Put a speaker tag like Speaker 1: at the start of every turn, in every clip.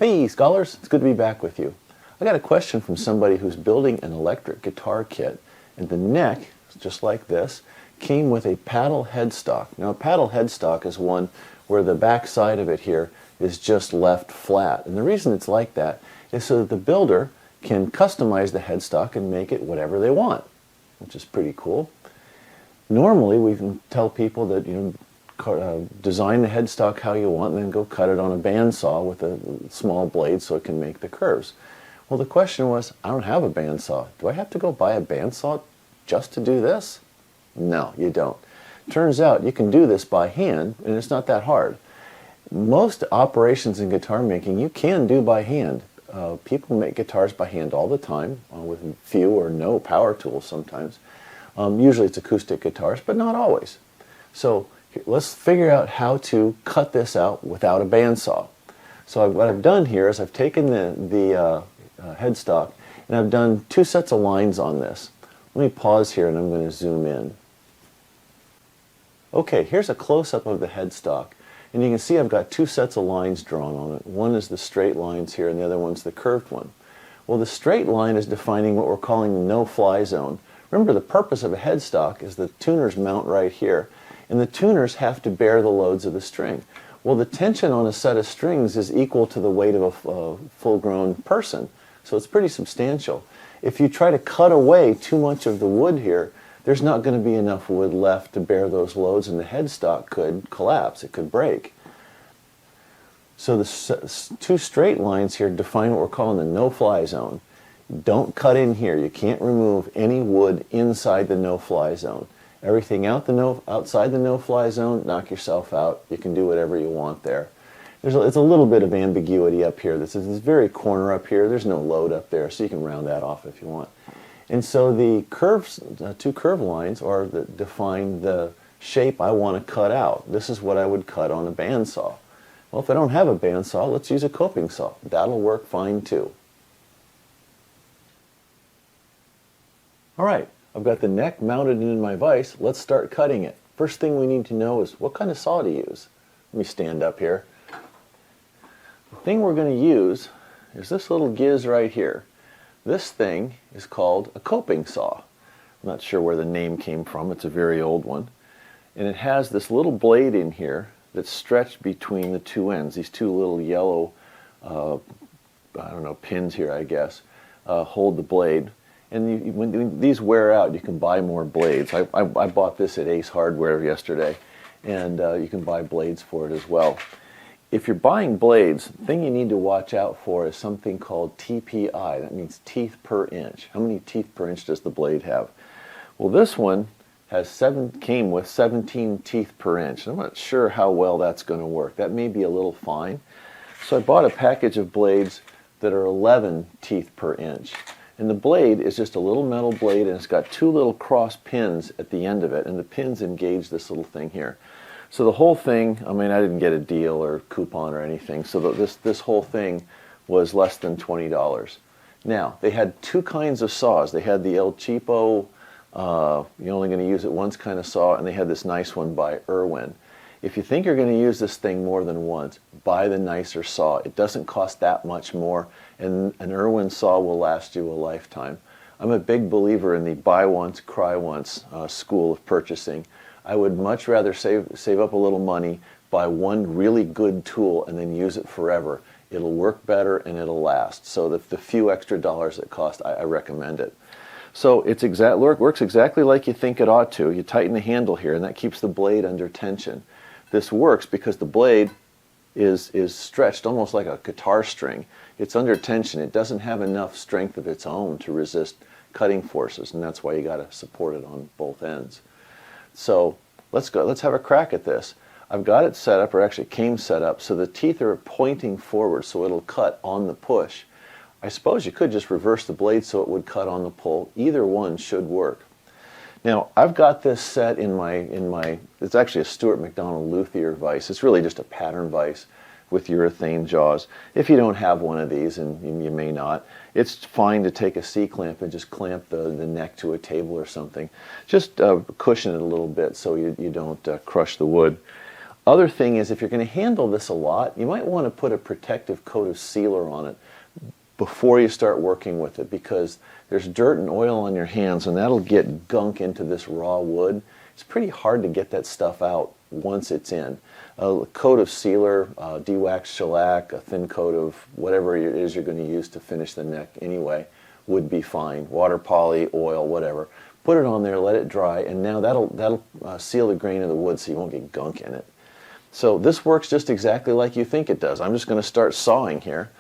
Speaker 1: Hey scholars, it's good to be back with you. I got a question from somebody who's building an electric guitar kit, and the neck, just like this, came with a paddle headstock. Now a paddle headstock is one where the back side of it here is just left flat, and the reason it's like that is so that the builder can customize the headstock and make it whatever they want, which is pretty cool. Normally we can tell people that design the headstock how you want and then go cut it on a bandsaw with a small blade so it can make the curves. Well, the question was, I don't have a bandsaw. Do I have to go buy a bandsaw just to do this? No, you don't. Turns out you can do this by hand, and it's not that hard. Most operations in guitar making you can do by hand. People make guitars by hand all the time with few or no power tools sometimes. Usually it's acoustic guitars, but not always. So let's figure out how to cut this out without a bandsaw. So what I've done here is I've taken the headstock and I've done two sets of lines on this. Let me pause here and I'm going to zoom in. Okay, here's a close-up of the headstock, and you can see I've got two sets of lines drawn on it. One is the straight lines here and the other one's the curved one. Well, the straight line is defining what we're calling the no-fly zone. Remember, the purpose of a headstock is the tuners mount right here, and the tuners have to bear the loads of the string. Well, the tension on a set of strings is equal to the weight of a full-grown person, so it's pretty substantial. If you try to cut away too much of the wood here, there's not going to be enough wood left to bear those loads, and the headstock could collapse, it could break. So the two straight lines here define what we're calling the no-fly zone. Don't cut in here. You can't remove any wood inside the no-fly zone. Everything outside the no-fly zone, knock yourself out. You can do whatever you want there. It's a little bit of ambiguity up here. This very corner up here. There's no load up there, so you can round that off if you want. And so the curves, two curved lines define the shape I want to cut out. This is what I would cut on a bandsaw. Well, if I don't have a bandsaw, let's use a coping saw. That'll work fine too. All right, I've got the neck mounted in my vise. Let's start cutting it. First thing we need to know is what kind of saw to use. Let me stand up here. The thing we're going to use is this little giz right here. This thing is called a coping saw. I'm not sure where the name came from. It's a very old one. And it has this little blade in here that's stretched between the two ends. These two little yellow, pins here, I guess, hold the blade. And when these wear out, you can buy more blades. I bought this at Ace Hardware yesterday, and you can buy blades for it as well. If you're buying blades, the thing you need to watch out for is something called TPI. That means teeth per inch. How many teeth per inch does the blade have? Well, this one came with 17 teeth per inch. I'm not sure how well that's going to work. That may be a little fine. So I bought a package of blades that are 11 teeth per inch. And the blade is just a little metal blade, and it's got two little cross pins at the end of it, and the pins engage this little thing here. So the whole thing, I mean, I didn't get a deal or coupon or anything, so this whole thing was less than $20. Now, they had two kinds of saws. They had the El Cheapo, you're only going to use it once kind of saw, and they had this nice one by Irwin. If you think you're going to use this thing more than once, buy the nicer saw. It doesn't cost that much more, and an Irwin saw will last you a lifetime. I'm a big believer in the buy once, cry once school of purchasing. I would much rather save up a little money, buy one really good tool, and then use it forever. It'll work better and it'll last. So the few extra dollars it costs, I recommend it. So works exactly like you think it ought to. You tighten the handle here, and that keeps the blade under tension. This works because the blade is stretched almost like a guitar string. It's under tension. It doesn't have enough strength of its own to resist cutting forces, and that's why you got to support it on both ends. So let's have a crack at this. I've got it set up, or actually came set up, so the teeth are pointing forward, so it'll cut on the push. I suppose you could just reverse the blade so it would cut on the pull. Either one should work. Now, I've got this set in my it's actually a Stuart McDonald luthier vise. It's really just a pattern vise with urethane jaws. If you don't have one of these, and you may not, it's fine to take a C-clamp and just clamp the neck to a table or something. Just cushion it a little bit so you don't crush the wood. Other thing is, if you're going to handle this a lot, you might want to put a protective coat of sealer on it before you start working with it, because there's dirt and oil on your hands and that'll get gunk into this raw wood. It's pretty hard to get that stuff out once it's in. A coat of sealer, de-waxed shellac, a thin coat of whatever it is you're going to use to finish the neck anyway would be fine. Water poly, oil, whatever. Put it on there, let it dry, and now that'll seal the grain of the wood so you won't get gunk in it. So this works just exactly like you think it does. I'm just going to start sawing here.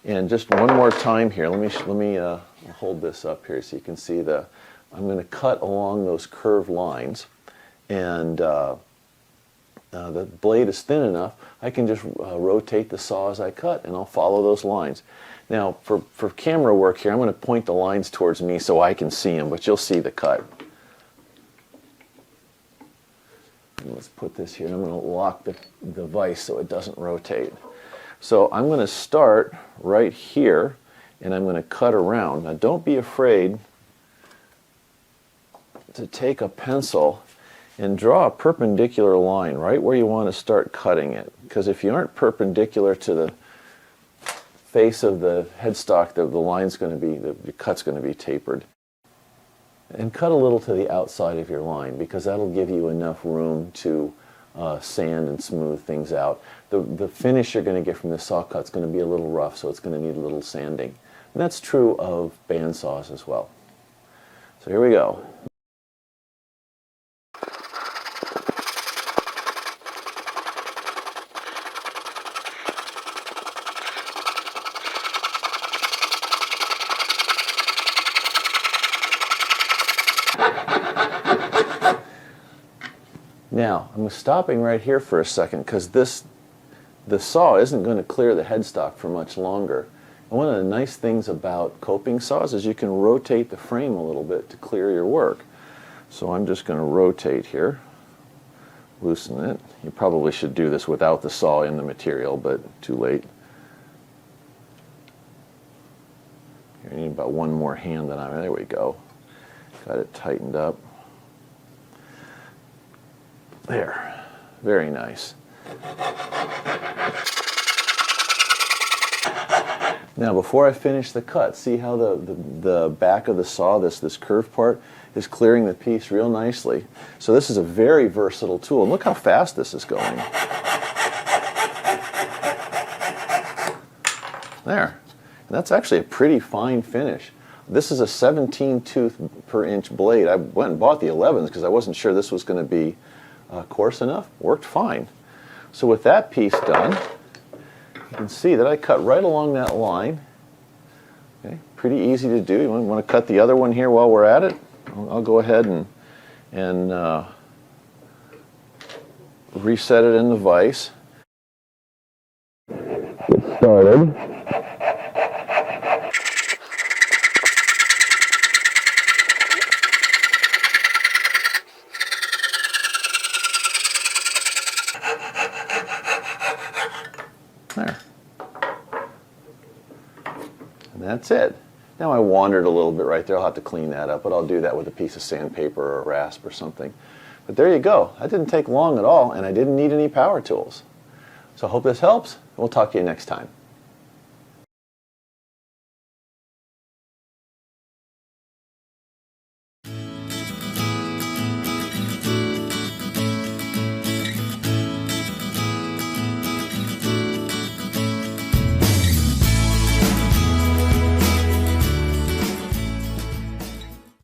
Speaker 1: And just one more time here, let me hold this up here so you can see I'm going to cut along those curved lines, and the blade is thin enough, I can just rotate the saw as I cut, and I'll follow those lines. Now, for camera work here, I'm going to point the lines towards me so I can see them, but you'll see the cut. And let's put this here, and I'm going to lock the vise so it doesn't rotate. So I'm going to start right here, and I'm going to cut around. Now don't be afraid to take a pencil and draw a perpendicular line right where you want to start cutting it. Because if you aren't perpendicular to the face of the headstock, the line's going to be, the cut's going to be tapered. And cut a little to the outside of your line, because that'll give you enough room to sand and smooth things out. The finish you're going to get from this saw cut is going to be a little rough, so it's going to need a little sanding. And that's true of bandsaws as well. So here we go. Now, I'm stopping right here for a second because the saw isn't going to clear the headstock for much longer. And one of the nice things about coping saws is you can rotate the frame a little bit to clear your work. So I'm just going to rotate here, loosen it. You probably should do this without the saw in the material, but too late. Here, I need about one more hand than there we go. Got it tightened up. There, very nice. Now before I finish the cut, see how the back of the saw, this curved part, is clearing the piece real nicely. So this is a very versatile tool, and look how fast this is going. There, and that's actually a pretty fine finish. This is a 17 tooth per inch blade. I went and bought the 11s because I wasn't sure this was going to be coarse enough. Worked fine. So with that piece done, you can see that I cut right along that line. Okay, pretty easy to do. You want to cut the other one here while we're at it? I'll go ahead and reset it in the vise. Get started. There. And that's it. Now I wandered a little bit right there. I'll have to clean that up, but I'll do that with a piece of sandpaper or a rasp or something. But there you go. That didn't take long at all, and I didn't need any power tools. So I hope this helps. We'll talk to you next time.